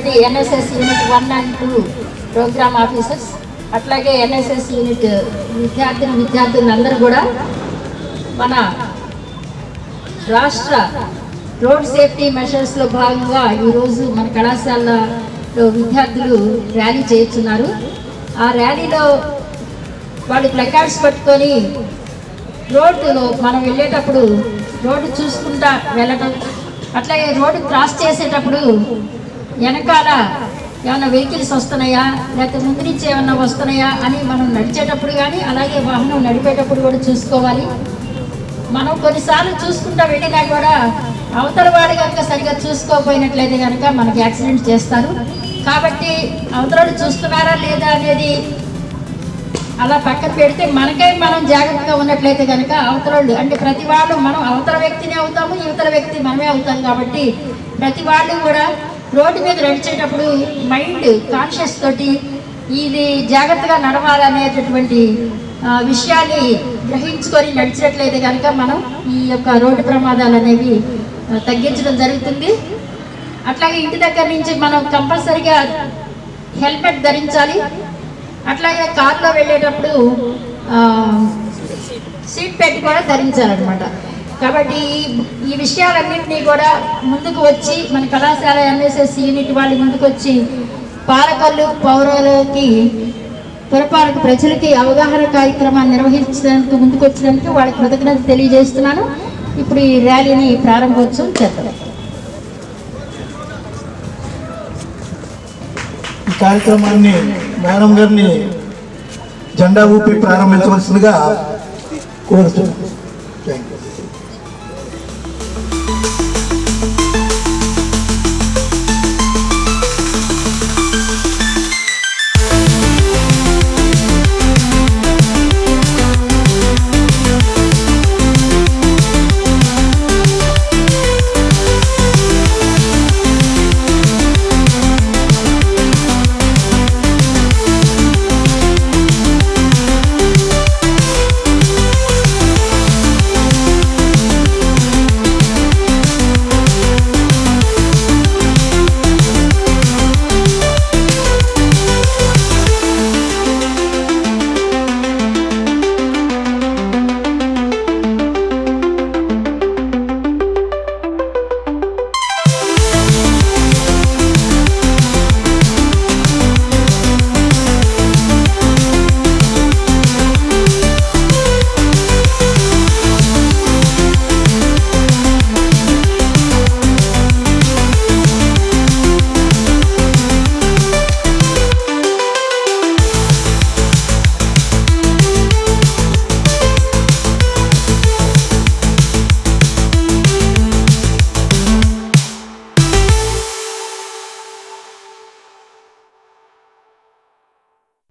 మంది NSS unit 1 and 2 programme officers, అట్లాగే NSS unit విద్యార్థులందరూ కూడా మన రాష్ట్ర రోడ్ సేఫ్టీ మెషర్స్లో భాగంగా ఈరోజు మన కళాశాలలో విద్యార్థులు ర్యాలీ చేస్తున్నారు. ఆ ర్యాలీలో వాళ్ళు ప్లకార్డ్స్ పట్టుకొని రోడ్డులో మనం వెళ్ళేటప్పుడు రోడ్డు చూసుకుంటా వెళ్ళటం, అట్లాగే రోడ్డు క్రాస్ చేసేటప్పుడు వెనకాల ఏమైనా వెహికల్స్ వస్తున్నాయా లేకపోతే ముందు నుంచి ఏమన్నా వస్తున్నాయా అని మనం నడిచేటప్పుడు కానీ అలాగే వాహనం నడిపేటప్పుడు కూడా చూసుకోవాలి. మనం కొన్నిసార్లు చూసుకుంటా వెళ్ళినా కూడా అవతల వాడు కనుక సరిగా చూసుకోకపోయినట్లయితే కనుక మనకి యాక్సిడెంట్ చేస్తారు. కాబట్టి అవతల చూస్తున్నారా లేదా అనేది అలా పక్కన పెడితే మనకై మనం జాగ్రత్తగా ఉన్నట్లయితే కనుక అవతల అంటే ప్రతి వాళ్ళు మనం అవతల వ్యక్తిని అవుతాము, యువతల వ్యక్తి మనమే అవుతాం. కాబట్టి ప్రతి వాళ్ళు కూడా రోడ్డు మీద నడిచేటప్పుడు మైండ్ కాన్షియస్ తోటి ఇది జాగ్రత్తగా నడవాలనేటటువంటి విషయాన్ని గ్రహించుకొని నడిచినట్లయితే కనుక మనం ఈ యొక్క రోడ్డు ప్రమాదాలు అనేవి తగ్గించడం జరుగుతుంది. అట్లాగే ఇంటి దగ్గర నుంచి మనం కంపల్సరీగా హెల్మెట్ ధరించాలి. అట్లాగే కార్లో వెళ్ళేటప్పుడు సీట్ బెల్ట్ కూడా ధరించాలన్నమాట. కాబట్టి ఈ విషయాలన్నింటినీ కూడా ముందుకు వచ్చి మన కళాశాల ఎన్ఎస్ఎస్ యూనిట్ వాళ్ళు ముందుకు వచ్చి పాలకొల్లు పౌరులకి పురపాలక ప్రజలకి అవగాహన కార్యక్రమాన్ని నిర్వహించడానికి ముందుకు వచ్చినందుకు వాళ్ళకి కృతజ్ఞత తెలియజేస్తున్నాను. ఇప్పుడు ఈ ర్యాలీని ప్రారంభోత్సవం చేద్దాం. ఈ కార్యక్రమాన్ని మేడం గారిని జెండా ఊపి ప్రారంభించవలసిందిగా కోరుతున్నాను.